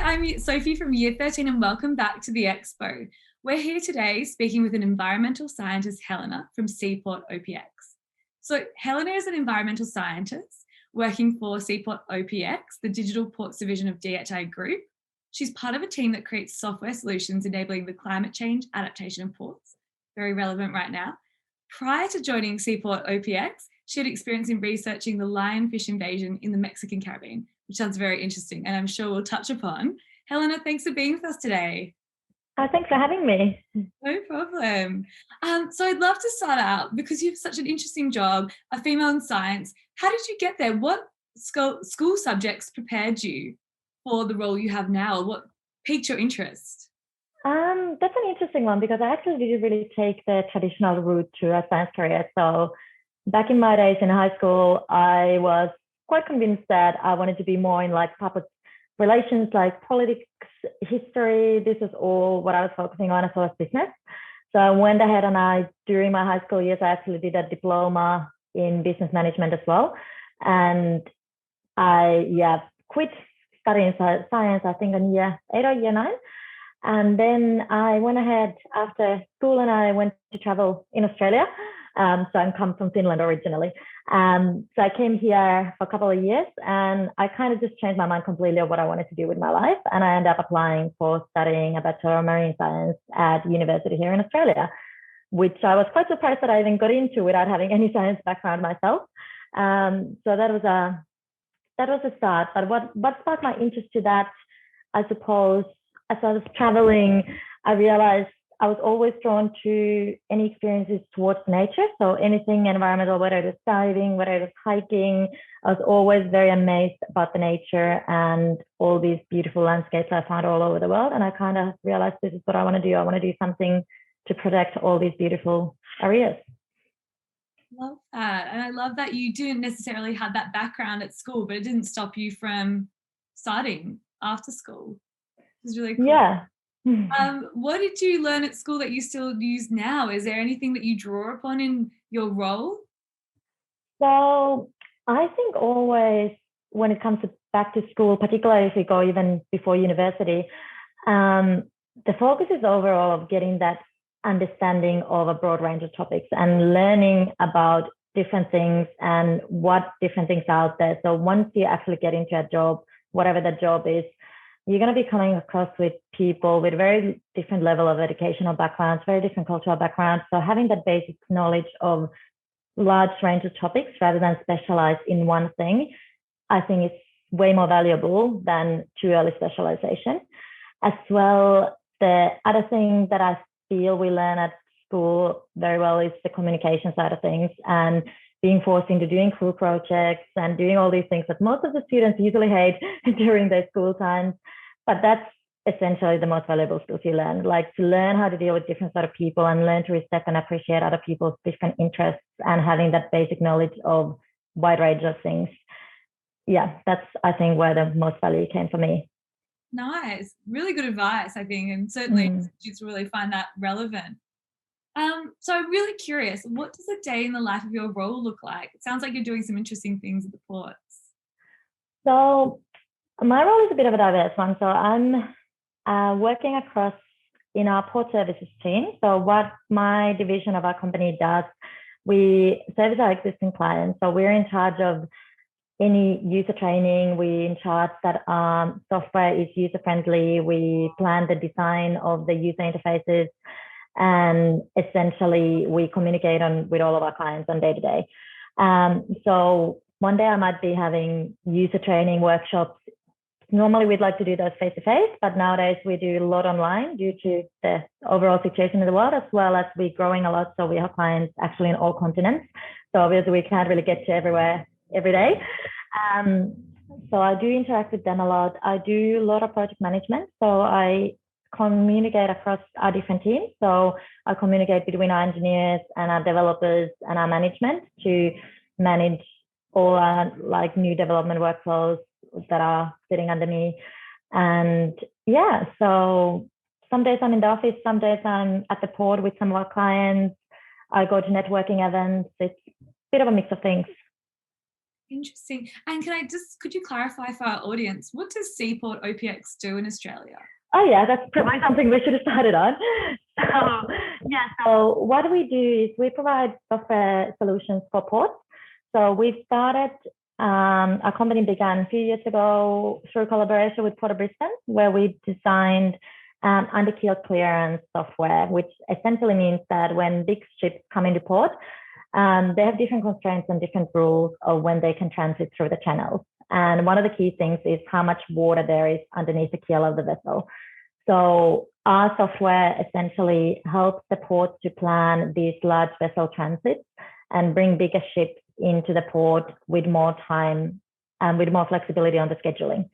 I'm Sophie from Year 13 and welcome back to the Expo. We're here today speaking with an environmental scientist, Helena, from Seaport OPX. So Helena is an environmental scientist working for Seaport OPX, the digital ports division of DHI Group. She's part of a team that creates software solutions enabling the climate change adaptation of ports, very relevant right now. Prior to joining Seaport OPX, she had experience in researching the Lionfish Invasion in the Mexican Caribbean, which sounds very interesting and I'm sure we'll touch upon. Helena, thanks for being with us today. Thanks for having me. No problem. So I'd love to start out, because you have such an interesting job, a female in science. How did you get there? What school subjects prepared you for the role you have now? What piqued your interest? That's an interesting one because I actually didn't really take the traditional route to a science career. So back in my days in high school, I was quite convinced that I wanted to be more in like public relations, like politics, history. This is all what I was focusing on as well as business. So I went ahead and during my high school years, I actually did a diploma in business management as well. And I quit studying science, I think in year 8 or year 9. And then I went ahead after school and I went to travel in Australia. So I come from Finland originally. So I came here for a couple of years and I kind of just changed my mind completely of what I wanted to do with my life. And I ended up applying for studying a Bachelor of Marine Science at university here in Australia, which I was quite surprised that I even got into without having any science background myself. So that was a start. But what sparked my interest to that, I suppose, as I was traveling, I realized I was always drawn to any experiences towards nature. So anything environmental, whether it was diving, whether it was hiking, I was always very amazed about the nature and all these beautiful landscapes I found all over the world. And I kind of realized this is what I want to do. I want to do something to protect all these beautiful areas. Love that. And I love that you didn't necessarily have that background at school, but it didn't stop you from studying after school. It was really cool. Yeah. What did you learn at school that you still use now? Is there anything that you draw upon in your role? So I think always when it comes to back to school, particularly if we go even before university, the focus is overall of getting that understanding of a broad range of topics and learning about different things and what different things are out there. So once you actually get into a job, whatever the job is, you're going to be coming across with people with very different level of educational backgrounds, very different cultural backgrounds. So having that basic knowledge of large range of topics rather than specialize in one thing, I think is way more valuable than too early specialization. As well, the other thing that I feel we learn at school very well is the communication side of things and being forced into doing cool projects and doing all these things that most of the students usually hate during their school times. But that's essentially the most valuable skills you learn, like to learn how to deal with different sort of people and learn to respect and appreciate other people's different interests and having that basic knowledge of wide range of things. Yeah, that's, I think, where the most value came for me. Nice. Really good advice, I think, and certainly students really find that relevant. So I'm really curious, what does a day in the life of your role look like? It sounds like you're doing some interesting things at the ports. So my role is a bit of a diverse one. So I'm working across in our port services team. So what my division of our company does, we service our existing clients. So we're in charge of any user training. We're in charge that software is user friendly. We plan the design of the user interfaces. And essentially, we communicate with all of our clients on day to day. So one day I might be having user training workshops. Normally, we'd like to do those face to face, but nowadays we do a lot online due to the overall situation in the world, as well as we're growing a lot. So we have clients actually in all continents. So obviously, we can't really get to everywhere every day. So I do interact with them a lot. I do a lot of project management. So I communicate across our different teams. So I communicate between our engineers and our developers and our management to manage all our like new development workflows that are sitting under me. And yeah, so some days I'm in the office, some days I'm at the port with some of our clients. I go to networking events. It's a bit of a mix of things. Interesting. And could you clarify for our audience, what does Seaport OPX do in Australia? Oh yeah, that's probably something we should have started on. So yeah, so what we do is we provide software solutions for ports. So we started, our company began a few years ago through collaboration with Port of Brisbane, where we designed under-keel clearance software, which essentially means that when big ships come into port, they have different constraints and different rules of when they can transit through the channels. And one of the key things is how much water there is underneath the keel of the vessel. So our software essentially helps the ports to plan these large vessel transits and bring bigger ships into the port with more time and with more flexibility on the scheduling.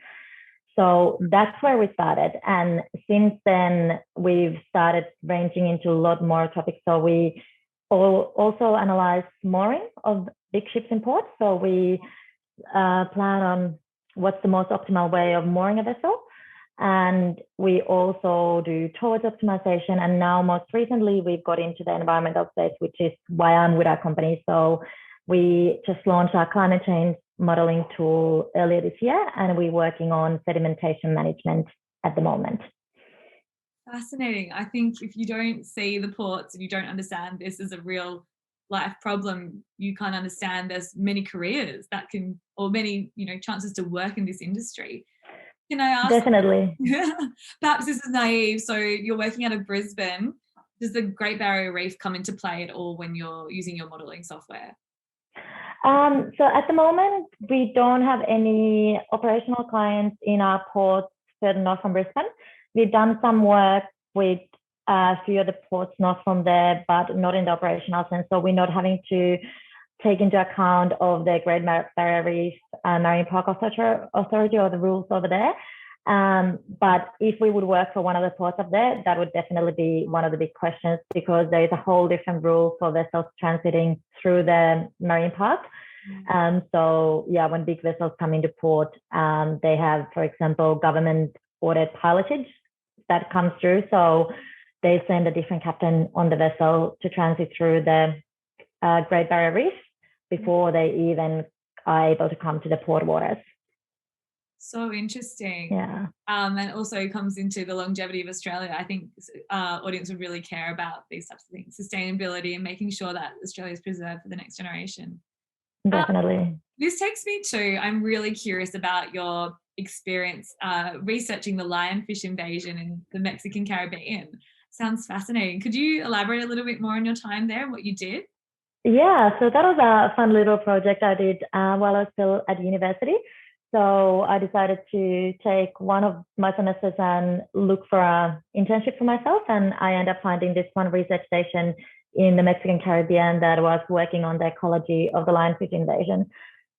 So that's where we started. And since then, we've started ranging into a lot more topics. So we also analyze mooring of big ships in port. So we plan on what's the most optimal way of mooring a vessel. And we also do towards optimization. And now most recently, we've got into the environmental space, which is why I'm with our company. So we just launched our climate change modeling tool earlier this year, and we're working on sedimentation management at the moment. Fascinating. I think if you don't see the ports and you don't understand this is a real life problem, you can't understand there's many careers that can, or many, chances to work in this industry. Can I ask? Definitely. Perhaps this is naive. So you're working out of Brisbane. Does the Great Barrier Reef come into play at all when you're using your modelling software? So at the moment, we don't have any operational clients in our ports further north from Brisbane. We've done some work with a few of the ports north from there, but not in the operational sense. So we're not having to take into account of the Great Barrier Reef Marine Park Authority or the rules over there. But if we would work for one of the ports up there, that would definitely be one of the big questions, because there is a whole different rule for vessels transiting through the marine park. So yeah, when big vessels come into port, they have, for example, government ordered pilotage that comes through. So they send a different captain on the vessel to transit through the Great Barrier Reef before they even are able to come to the port waters. So interesting. Yeah. And also comes into the longevity of Australia. I think audience would really care about these types of things, sustainability and making sure that Australia is preserved for the next generation. Definitely. This takes me to, I'm really curious about your experience researching the Lionfish Invasion in the Mexican Caribbean. Sounds fascinating. Could you elaborate a little bit more on your time there, what you did? Yeah, so that was a fun little project I did while I was still at university. So I decided to take one of my semesters and look for an internship for myself. And I ended up finding this one research station in the Mexican Caribbean that was working on the ecology of the Lionfish Invasion.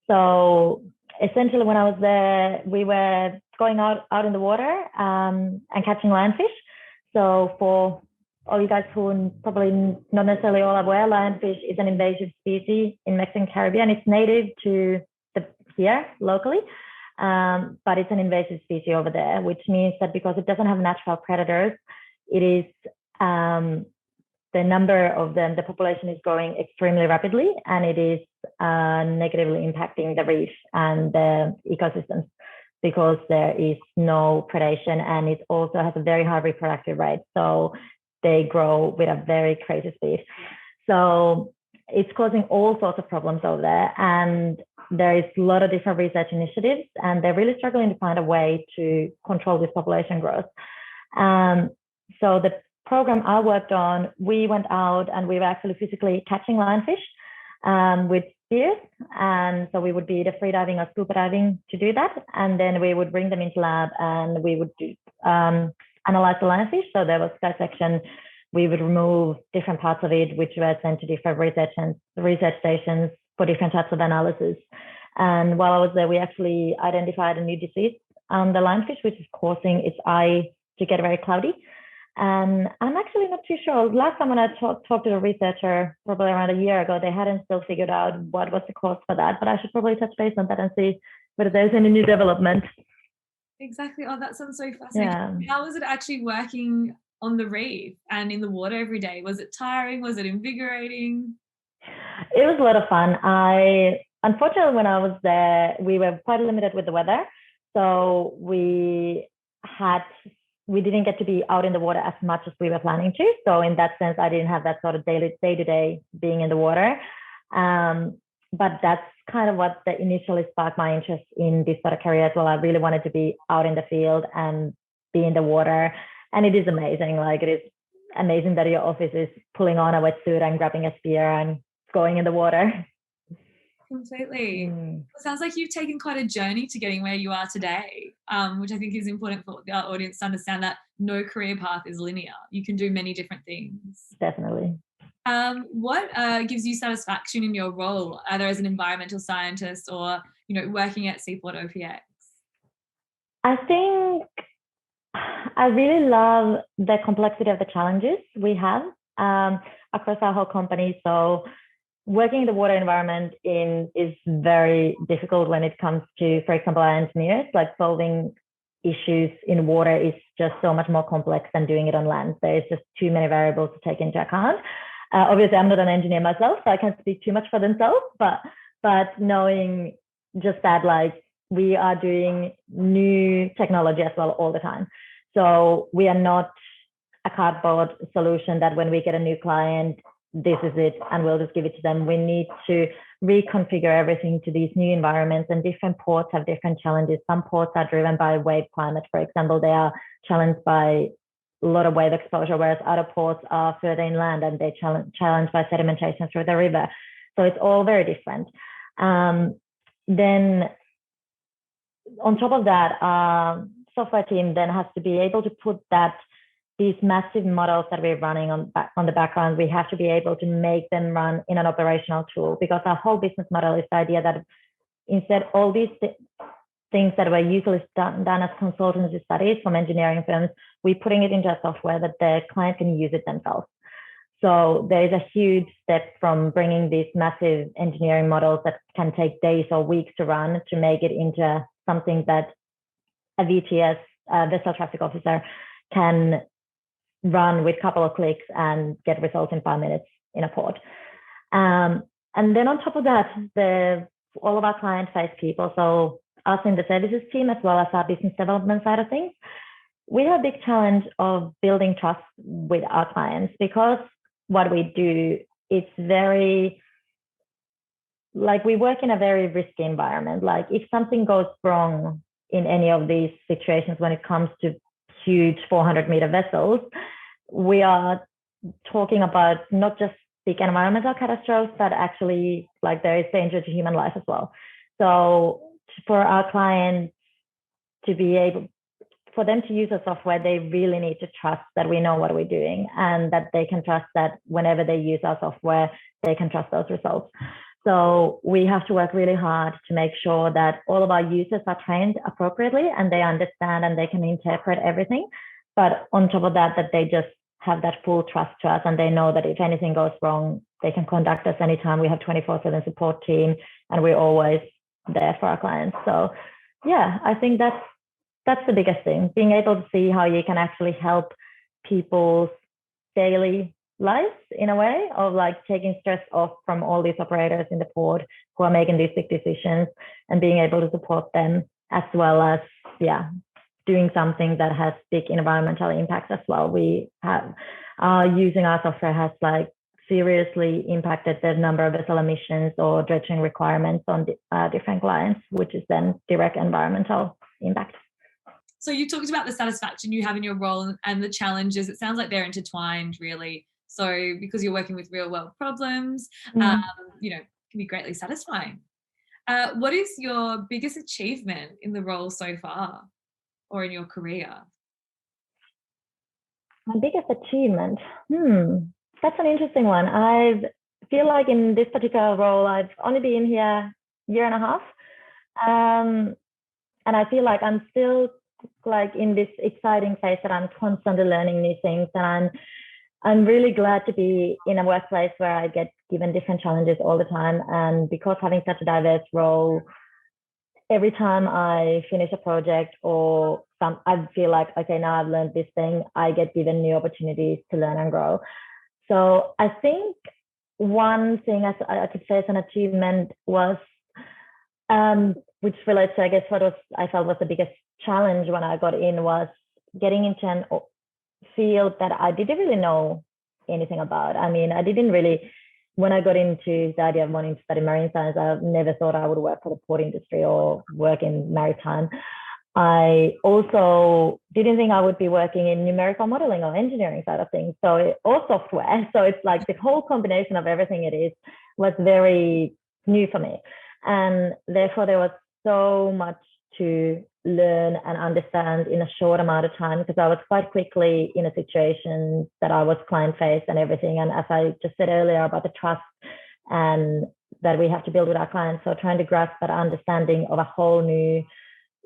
So essentially when I was there, we were going out in the water and catching lionfish. So for all you guys who probably not necessarily all aware, lionfish is an invasive species in Mexican Caribbean. It's native to here locally, but it's an invasive species over there, which means that because it doesn't have natural predators, it is the number of them, the population is growing extremely rapidly, and it is negatively impacting the reef and the ecosystems because there is no predation, and it also has a very high reproductive rate. So they grow with a very crazy speed. So it's causing all sorts of problems over there. And there is a lot of different research initiatives, and they're really struggling to find a way to control this population growth. So the program I worked on, we went out and we were actually physically catching lionfish with spears. And so we would be either free diving or scuba diving to do that. And then we would bring them into lab and we would do, analyze the lionfish. So there was dissection. We would remove different parts of it, which were sent to different research stations for different types of analysis. And while I was there, we actually identified a new disease on the lionfish, which is causing its eye to get very cloudy. And I'm actually not too sure. Last time when I talked to a researcher, probably around a year ago, they hadn't still figured out what was the cause for that. But I should probably touch base on that and see whether there's any new development. Exactly. Oh, that sounds so fascinating. Yeah. How was it actually working on the reef and in the water every day? Was it tiring? Was it invigorating? It was a lot of fun. I unfortunately, when I was there, we were quite limited with the weather. So we didn't get to be out in the water as much as we were planning to. So in that sense, I didn't have that sort of day-to-day being in the water. But that's kind of what initially sparked my interest in this sort of career as well. I really wanted to be out in the field and be in the water. And it is amazing. Like, it is amazing that your office is pulling on a wetsuit and grabbing a spear and going in the water. Completely. It sounds like you've taken quite a journey to getting where you are today, which I think is important for our audience to understand, that no career path is linear. You can do many different things. Definitely. What gives you satisfaction in your role, either as an environmental scientist or, working at Seaport OPX? I think I really love the complexity of the challenges we have across our whole company. So working in the water environment is very difficult when it comes to, for example, our engineers. Like, solving issues in water is just so much more complex than doing it on land. There's just too many variables to take into account. Obviously, I'm not an engineer myself, so I can't speak too much for themselves, but knowing just that, like, we are doing new technology as well all the time. So we are not a cardboard solution that when we get a new client, this is it, and we'll just give it to them. We need to reconfigure everything to these new environments, and different ports have different challenges. Some ports are driven by wave climate, for example. They are challenged by a lot of wave exposure, whereas other ports are further inland and they're challenged by sedimentation through the river. So it's all very different. Then on top of that, software team then has to be able to put these massive models that we're running on the background, we have to be able to make them run in an operational tool, because our whole business model is the idea that instead all these things that were usually done as consultancy studies from engineering firms, we're putting it into a software that the client can use it themselves. So there is a huge step from bringing these massive engineering models that can take days or weeks to run to make it into something that a VTS, vessel traffic officer, can run with a couple of clicks and get results in 5 minutes in a port. And then on top of that, all of our client-facing people, so us in the services team as well as our business development side of things, we have a big challenge of building trust with our clients, because what we do, it's very, like, we work in a very risky environment. Like, if something goes wrong in any of these situations when it comes to huge 400-meter vessels, we are talking about not just big environmental catastrophes, but actually, like, there is danger to human life as well. So for our clients to be able, for them to use a software, they really need to trust that we know what we're doing, and that they can trust that whenever they use our software, they can trust those results. So we have to work really hard to make sure that all of our users are trained appropriately and they understand and they can interpret everything. But on top of that, that they just have that full trust to us, and they know that if anything goes wrong, they can contact us anytime. We have 24/7 support team, and we're always there for our clients. So yeah, I think that's the biggest thing, being able to see how you can actually help people's daily lives in a way of, like, taking stress off from all these operators in the port who are making these big decisions, and being able to support them, as well as, yeah, doing something that has big environmental impacts as well. We have using our software has, like, seriously impacted the number of vessel emissions or dredging requirements on different clients, which is then direct environmental impact. So you talked about the satisfaction you have in your role and the challenges. It sounds like they're intertwined, really. So because you're working with real world problems, can be greatly satisfying. What is your biggest achievement in the role so far, or in your career? My biggest achievement? That's an interesting one. I feel like in this particular role, I've only been here a year and a half. And I feel like I'm still, like, in this exciting phase that I'm constantly learning new things. And I'm really glad to be in a workplace where I get given different challenges all the time. And because having such a diverse role, every time I finish a project or I feel like, okay, now I've learned this thing, I get given new opportunities to learn and grow. So I think one thing I could say as an achievement was Which relates to, I guess, I felt was the biggest challenge when I got in was getting into an field that I didn't really know anything about. I mean, I didn't really, when I got into the idea of wanting to study marine science, I never thought I would work for the port industry or work in maritime. I also didn't think I would be working in numerical modeling or engineering side of things, or software. So it's like the whole combination of everything it is was very new for me. And therefore, there was so much to learn and understand in a short amount of time, because I was quite quickly in a situation that I was client faced and everything. And as I just said earlier about the trust and that we have to build with our clients, so trying to grasp that understanding of a whole new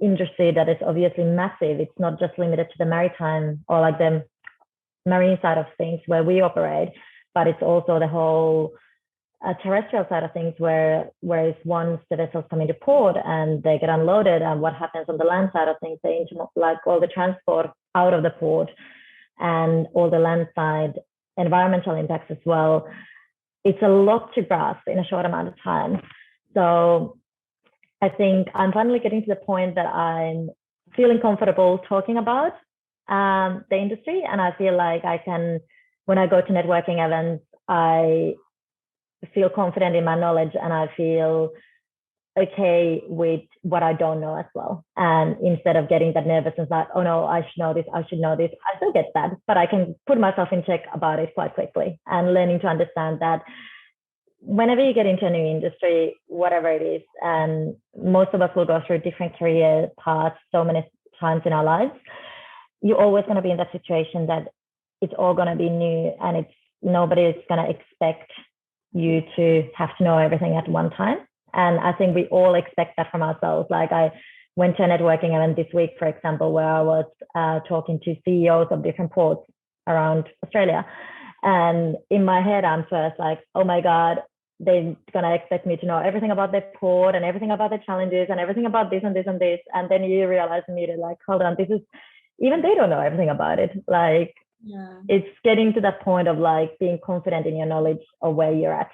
industry that is obviously massive. It's not just limited to the maritime or like the marine side of things where we operate, but it's also the whole terrestrial side of things, whereas once the vessels come into port and they get unloaded, and what happens on the land side of things, like all the transport out of the port and all the land side environmental impacts as well. It's a lot to grasp in a short amount of time. So I think I'm finally getting to the point that I'm feeling comfortable talking about the industry, and I feel like I can, when I go to networking events, I feel confident in my knowledge and I feel okay with what I don't know as well. And instead of getting that nervousness like, oh no, I should know this, I still get that, but I can put myself in check about it quite quickly, and learning to understand that whenever you get into a new industry, whatever it is, and most of us will go through different career paths so many times in our lives, you're always going to be in that situation that it's all going to be new, and nobody is going to expect you to have to know everything at one time. And I think we all expect that from ourselves. Like I went to a networking event this week, for example, where I was talking to CEOs of different ports around Australia. And in my head, I'm first like, oh my God, they're going to expect me to know everything about their port and everything about the challenges and everything about this and this and this. And then you realize immediately, like, hold on, even they don't know everything about it. Like, yeah, it's getting to that point of like being confident in your knowledge of where you're at.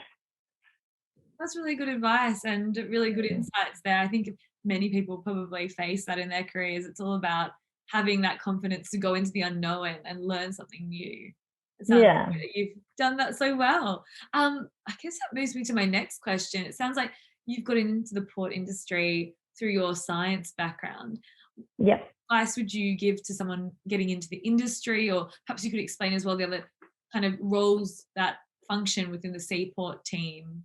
That's really good advice and really good insights there. I think many people probably face that in their careers. It's all about having that confidence to go into the unknown and learn something new. Yeah, like you've done that so well. I guess that moves me to my next question. It sounds like you've got into the port industry through your science background. Yep. What advice would you give to someone getting into the industry, or perhaps you could explain as well the other kind of roles that function within the Seaport team?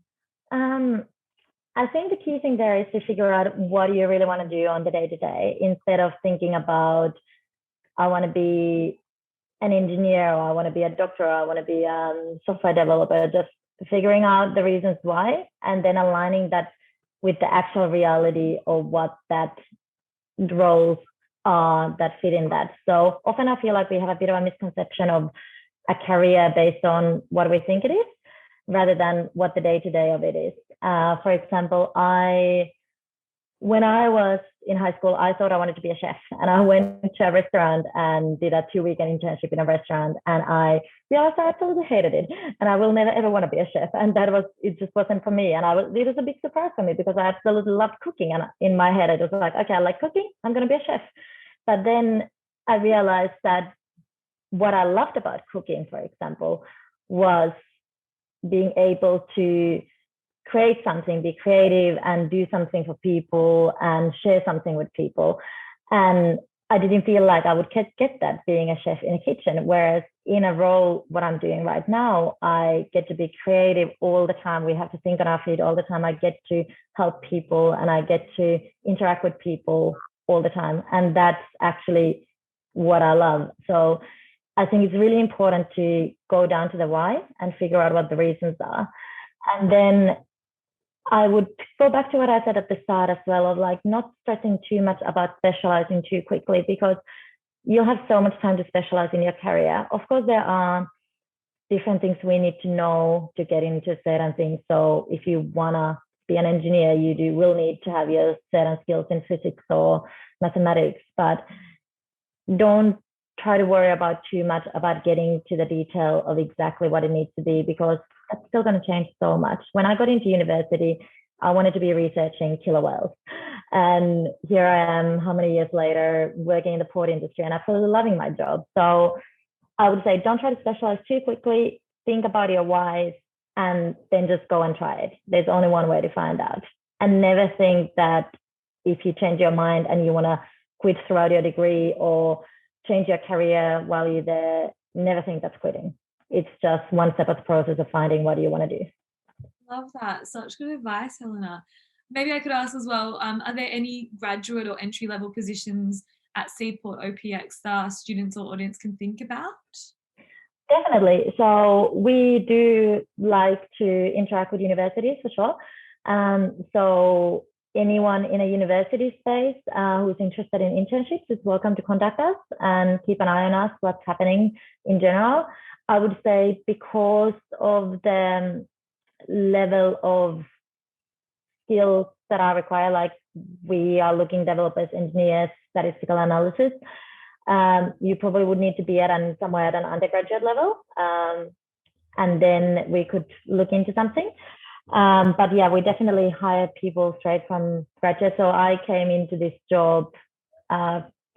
I think the key thing there is to figure out what you really want to do on the day-to-day, instead of thinking about, I want to be an engineer, or I want to be a doctor, or I want to be a software developer. Just figuring out the reasons why, and then aligning that with the actual reality of what that roles are that fit in that. So often I feel like we have a bit of a misconception of a career based on what we think it is, rather than what the day-to-day of it is. For example, when I was in high school, I thought I wanted to be a chef, and I went to a restaurant and did a 2-weekend internship in a restaurant, and I realized I absolutely hated it, and I will never ever want to be a chef, and it just wasn't for me. And it was a big surprise for me, because I absolutely loved cooking, and in my head it was like, okay, I like cooking, I'm going to be a chef. But then I realized that what I loved about cooking, for example, was being able to create something, be creative, and do something for people and share something with people. And I didn't feel like I would get that being a chef in a kitchen. Whereas in a role, what I'm doing right now, I get to be creative all the time. We have to think on our feet all the time. I get to help people, and I get to interact with people all the time. And that's actually what I love. So I think it's really important to go down to the why and figure out what the reasons are. And then I would go back to what I said at the start as well, of like not stressing too much about specializing too quickly, because you'll have so much time to specialize in your career. Of course, there are different things we need to know to get into certain things. So if you want to be an engineer, you will need to have your certain skills in physics or mathematics, but don't try to worry about too much about getting to the detail of exactly what it needs to be, because that's still going to change so much. When I got into university, I wanted to be researching killer whales. And here I am, how many years later, working in the port industry and absolutely loving my job. So I would say don't try to specialize too quickly. Think about your whys and then just go and try it. There's only one way to find out. And never think that if you change your mind and you want to quit throughout your degree or change your career while you're there, never think that's quitting. It's just one step of the process of finding what you want to do. Love that. Such good advice, Helena. Maybe I could ask as well, are there any graduate or entry-level positions at Seaport OPX that students or audience can think about? Definitely. So we do like to interact with universities for sure. So anyone in a university space who's interested in internships is welcome to contact us and keep an eye on us, what's happening in general. I would say because of the level of skills that are required, like we are looking developers, engineers, statistical analysis, you probably would need to be somewhere at an undergraduate level, and then we could look into something. But yeah, we definitely hire people straight from graduate. So I came into this job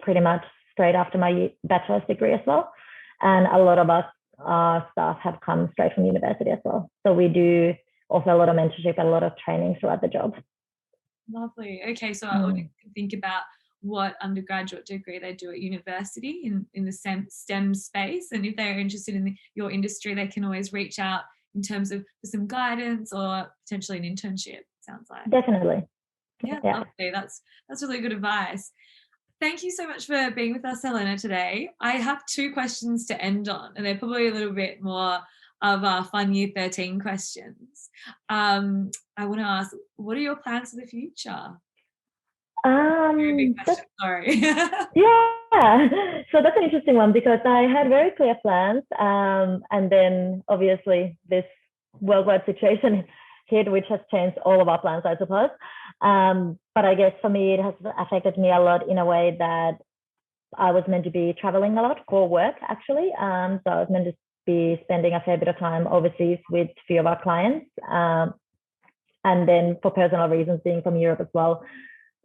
pretty much straight after my bachelor's degree as well. And a lot of us staff have come straight from university as well. So we do offer a lot of mentorship and a lot of training throughout the job. Lovely. Okay, so our audience can think about what undergraduate degree they do at university in the STEM space. And if they're interested in your industry, they can always reach out in terms of for some guidance or potentially an internship, sounds like. Definitely. Yeah. Lovely. That's really good advice. Thank you so much for being with us, Helena, today. I have 2 questions to end on, and they're probably a little bit more of our fun Year 13 questions. I want to ask, what are your plans for the future? Very big question, sorry. Yeah, so that's an interesting one because I had very clear plans, and then obviously this worldwide situation hit, which has changed all of our plans, I suppose. But I guess for me, it has affected me a lot in a way that I was meant to be traveling a lot for work, actually. So I was meant to be spending a fair bit of time overseas with a few of our clients. And then for personal reasons, being from Europe as well,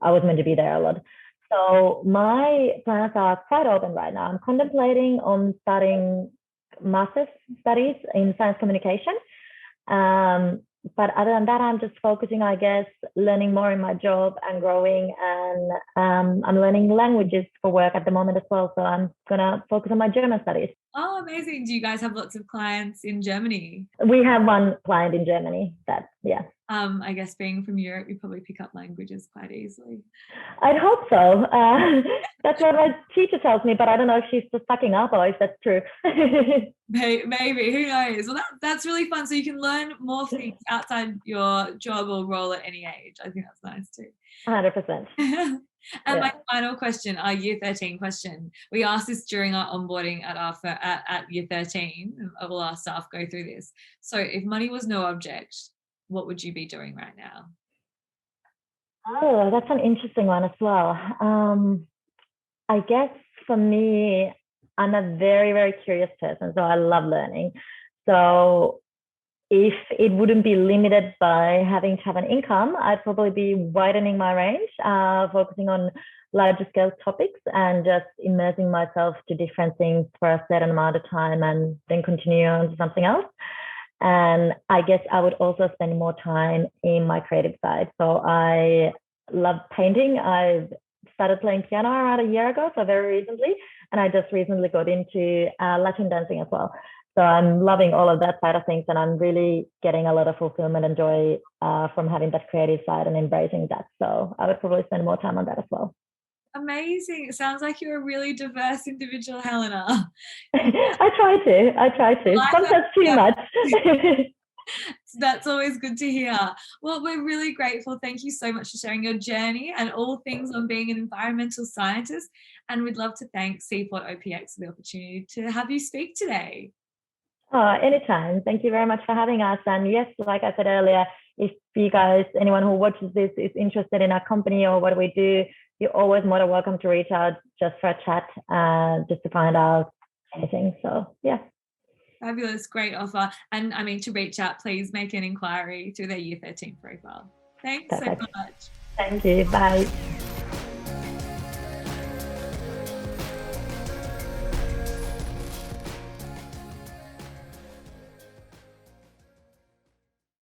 I was meant to be there a lot. So my plans are quite open right now. I'm contemplating on starting master's studies in science communication. But other than that, I'm just focusing, I guess, learning more in my job and growing. And I'm learning languages for work at the moment as well. So I'm going to focus on my German studies. Oh, amazing. Do you guys have lots of clients in Germany? We have one client in Germany yeah. I guess being from Europe, you probably pick up languages quite easily. I'd hope so. That's what my teacher tells me, but I don't know if she's just fucking up or if that's true. Maybe, who knows? Well, that's really fun. So you can learn more things outside your job or role at any age. I think that's nice too. 100%. And my final question, our Year 13 question. We asked this during our onboarding at Year 13, and all our staff go through this. So if money was no object, what would you be doing right now? Oh, that's an interesting one as well. I guess for me, I'm a very, very curious person, so I love learning. So if it wouldn't be limited by having to have an income, I'd probably be widening my range, focusing on larger scale topics and just immersing myself to different things for a certain amount of time and then continue on to something else. And I guess I would also spend more time in my creative side. So I love painting. I've started playing piano around a year ago, so very recently. And I just recently got into Latin dancing as well. So I'm loving all of that side of things. And I'm really getting a lot of fulfillment and joy from having that creative side and embracing that. So I would probably spend more time on that as well. Amazing. It sounds like you're a really diverse individual, Helena. I try to. Sometimes too much. That's always good to hear. Well, we're really grateful. Thank you so much for sharing your journey and all things on being an environmental scientist. And we'd love to thank Seaport OPX for the opportunity to have you speak today. Anytime. Thank you very much for having us. And yes, like I said earlier, if you guys, anyone who watches this is interested in our company or what we do, you're always more than welcome to reach out just for a chat, just to find out anything. So yeah. Fabulous, great offer. And I mean, to reach out, please make an inquiry through their Year 13 profile. Thanks Perfect. so much. Thank you. Bye.